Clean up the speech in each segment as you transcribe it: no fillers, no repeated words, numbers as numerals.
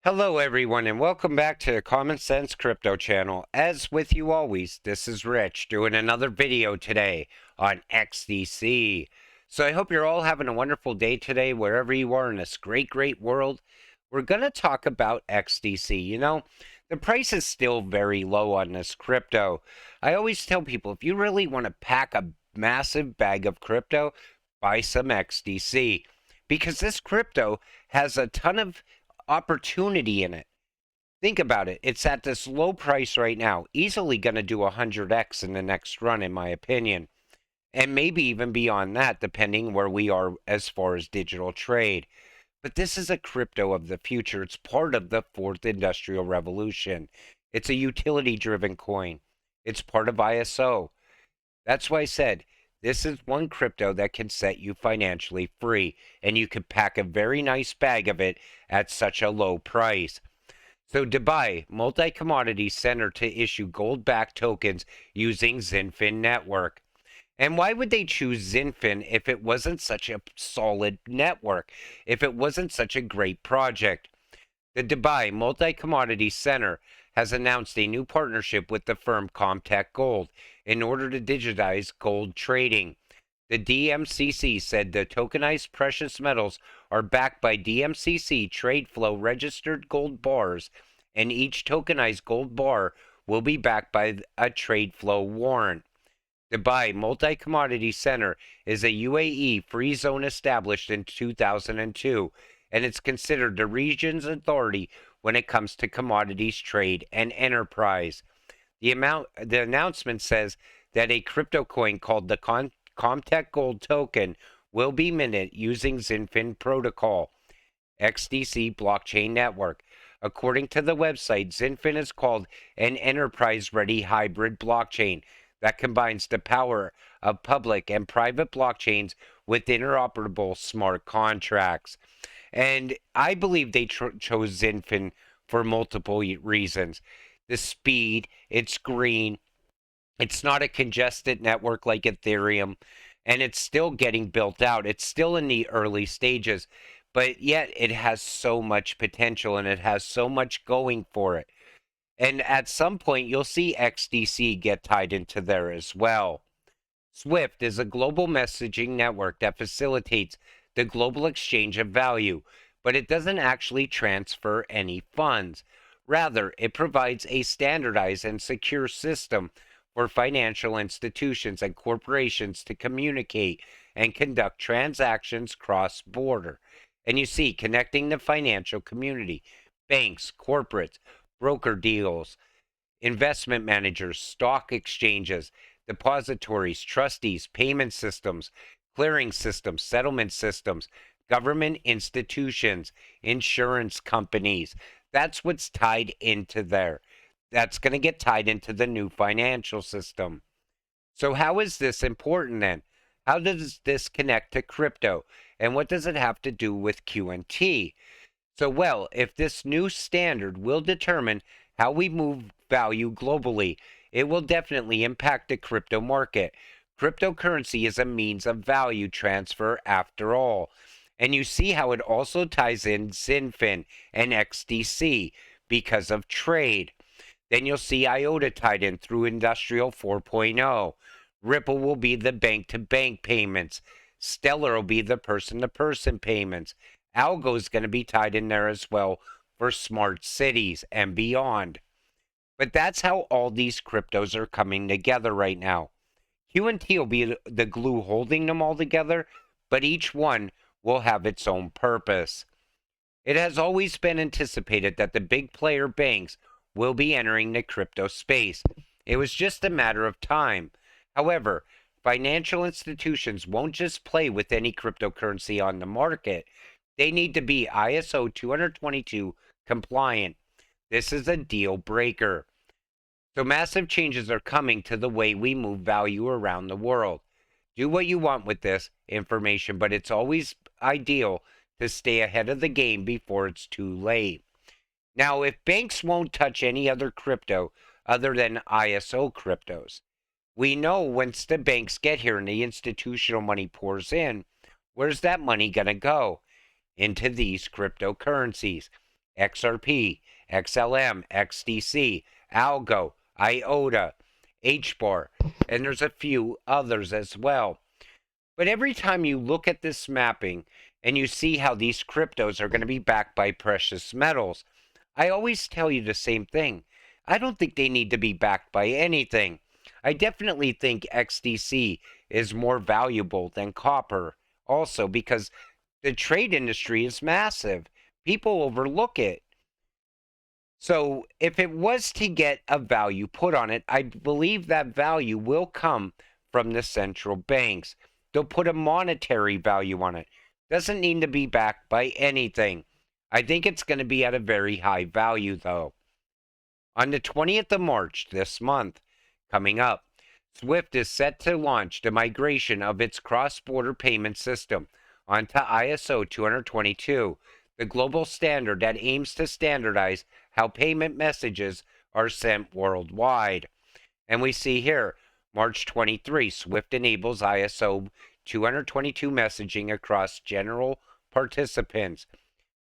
Hello, everyone, and welcome back to the Common Sense Crypto channel. As with you always, this is Rich doing another video today on XDC. So I hope you're all having a wonderful day today, wherever you are in this great, great world. We're going to talk about XDC. The price is still very low on this crypto. I always tell people if you really want to pack a massive bag of crypto, buy some XDC because this crypto has a ton of opportunity in it. Think about it. It's at this low price right now, easily going to do 100x in the next run, in my opinion. And maybe even beyond that, depending where we are as far as digital trade. But this is a crypto of the future. It's part of the fourth industrial revolution. It's a utility driven coin. It's part of ISO. That's why I said this is one crypto that can set you financially free, and you could pack a very nice bag of it at such a low price. So Dubai, multi-commodity center to issue gold-backed tokens using Xinfin network. And why would they choose Xinfin if it wasn't such a solid network, if it wasn't such a great project? The Dubai Multi-Commodity Center has announced a new partnership with the firm Comtech Gold in order to digitize gold trading. The DMCC said the tokenized precious metals are backed by DMCC trade flow registered gold bars, and each tokenized gold bar will be backed by a trade flow warrant. Dubai Multi Commodity Center is a UAE free zone established in 2002, and it's considered the region's authority when it comes to commodities trade and enterprise. The announcement says that a crypto coin called the Comtech Gold token will be minted using Xinfin protocol, XDC blockchain network. According to the website, Xinfin is called an enterprise-ready hybrid blockchain that combines the power of public and private blockchains with interoperable smart contracts. And I believe they chose Xinfin for multiple reasons. The speed, it's green, it's not a congested network like Ethereum, and it's still getting built out. It's still in the early stages, but yet it has so much potential and it has so much going for it. And at some point, you'll see XDC get tied into there as well. SWIFT is a global messaging network that facilitates the global exchange of value, but it doesn't actually transfer any funds. Rather, it provides a standardized and secure system for financial institutions and corporations to communicate and conduct transactions cross border. And you see, connecting the financial community, banks, corporates, broker deals, investment managers, stock exchanges, depositories, trustees, payment systems, clearing systems, settlement systems, government institutions, insurance companies. That's what's tied into there. That's going to get tied into the new financial system. So, how is this important then? How does this connect to crypto? And what does it have to do with QNT? So, well, if this new standard will determine how we move value globally, it will definitely impact the crypto market. Cryptocurrency is a means of value transfer after all. And you see how it also ties in Xinfin and XDC because of trade. Then you'll see IOTA tied in through Industrial 4.0. Ripple will be the bank to bank payments. Stellar will be the person to person payments. Algo is going to be tied in there as well for smart cities and beyond. But that's how all these cryptos are coming together right now. QNT will be the glue holding them all together, but each one will have its own purpose. It has always been anticipated that the big player banks will be entering the crypto space. It was just a matter of time. However, financial institutions won't just play with any cryptocurrency on the market. They need to be ISO 222 compliant. This is a deal breaker. So massive changes are coming to the way we move value around the world. Do what you want with this information, but it's always ideal to stay ahead of the game before it's too late. Now, if banks won't touch any other crypto other than ISO cryptos, we know once the banks get here and the institutional money pours in, where's that money going to go? Into these cryptocurrencies. XRP, XLM, XDC, Algo, IOTA, HBAR, and there's a few others as well. But every time you look at this mapping and you see how these cryptos are going to be backed by precious metals, I always tell you the same thing. I don't think they need to be backed by anything. I definitely think XDC is more valuable than copper, also because the trade industry is massive. People overlook it. So if it was to get a value put on it, I believe that value will come from the central banks. They'll put a monetary value on it. Doesn't need to be backed by anything. I think it's going to be at a very high value, though. On the 20th of March this month, coming up, SWIFT is set to launch the migration of its cross-border payment system onto ISO 222, the global standard that aims to standardize how payment messages are sent worldwide. And we see here, March 23, SWIFT enables ISO 222 messaging across general participants.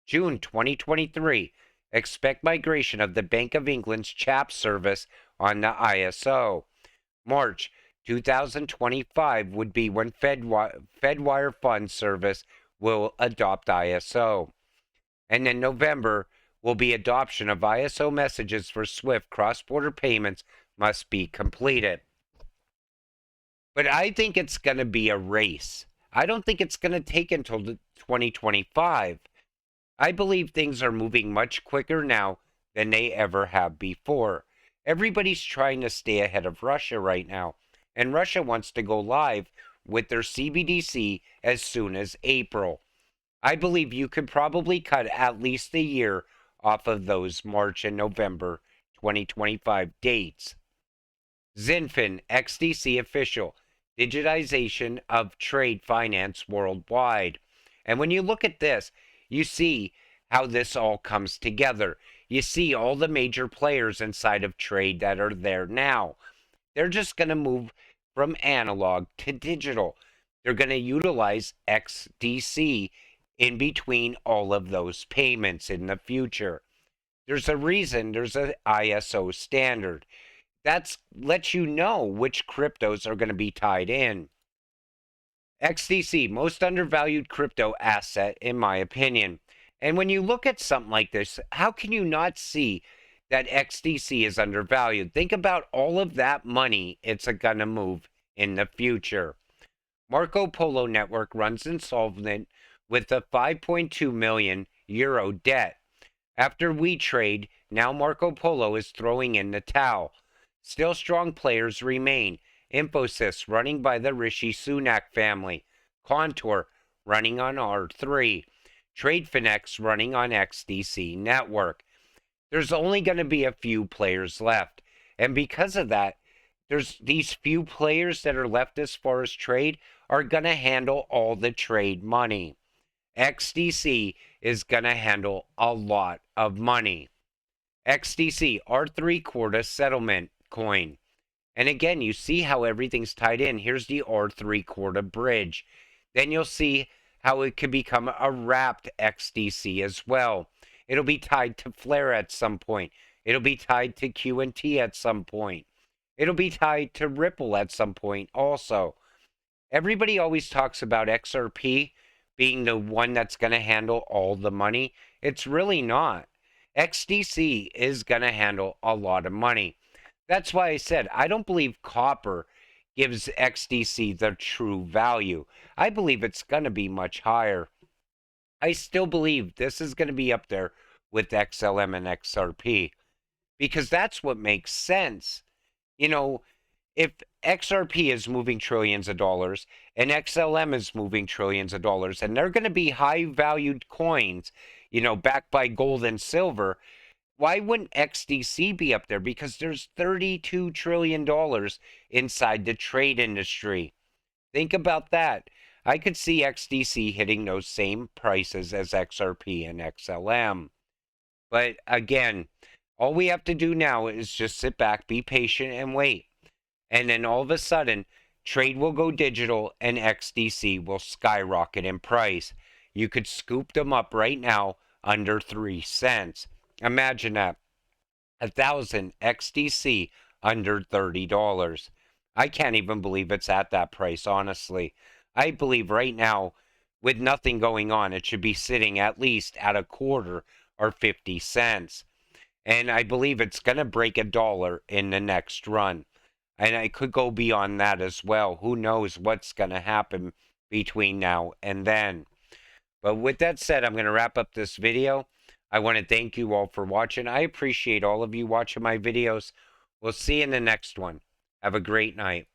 June 2023, expect migration of the Bank of England's CHAP service on the ISO. March 2025 would be when Fedwire Fund Service will adopt ISO. And then November will be adoption of ISO messages for SWIFT cross-border payments must be completed. But I think it's going to be a race. I don't think it's going to take until 2025. I believe things are moving much quicker now than they ever have before. Everybody's trying to stay ahead of Russia right now, and Russia wants to go live with their CBDC as soon as April. I believe you could probably cut at least a year off of those March and November 2025 dates. Xinfin XDC official, digitization of trade finance worldwide. And when you look at this, you see how this all comes together. You see all the major players inside of trade that are there now. They're just going to move from analog to digital. They're going to utilize XDC in between all of those payments in the future. There's a reason there's an ISO standard. That lets you know which cryptos are going to be tied in. XDC, most undervalued crypto asset, in my opinion. And when you look at something like this, how can you not see that XDC is undervalued? Think about all of that money it's going to move in the future. Marco Polo Network runs insolvent with a 5.2 million euro debt. After WeTrade, now Marco Polo is throwing in the towel. Still strong players remain. Infosys, running by the Rishi Sunak family. Contour, running on R3. TradeFinex, running on XDC network. There's only going to be a few players left. And because of that, there's these few players that are left as far as trade are going to handle all the trade money. XDC is going to handle a lot of money. XDC, R3 Quarta settlement coin. And again, you see how everything's tied in. Here's the R3 Quarta bridge. Then you'll see how it could become a wrapped XDC as well. It'll be tied to Flare at some point. It'll be tied to QNT at some point. It'll be tied to Ripple at some point also. Everybody always talks about XRP being the one that's going to handle all the money. It's really not. XDC is going to handle a lot of money. That's why I said I don't believe copper gives XDC the true value. I believe it's going to be much higher. I still believe this is going to be up there with XLM and XRP because that's what makes sense. You know, if XRP is moving trillions of dollars and XLM is moving trillions of dollars and they're going to be high valued coins, backed by gold and silver, why wouldn't XDC be up there? Because there's $32 trillion inside the trade industry. Think about that. I could see XDC hitting those same prices as XRP and XLM. But again, all we have to do now is just sit back, be patient, and wait. And then all of a sudden, trade will go digital and XDC will skyrocket in price. You could scoop them up right now under 3 cents. Imagine that. 1,000 XDC under $30. I can't even believe it's at that price, honestly. I believe right now, with nothing going on, it should be sitting at least at a quarter or 50 cents. And I believe it's going to break $1 in the next run. And I could go beyond that as well. Who knows what's going to happen between now and then. But with that said, I'm going to wrap up this video. I want to thank you all for watching. I appreciate all of you watching my videos. We'll see you in the next one. Have a great night.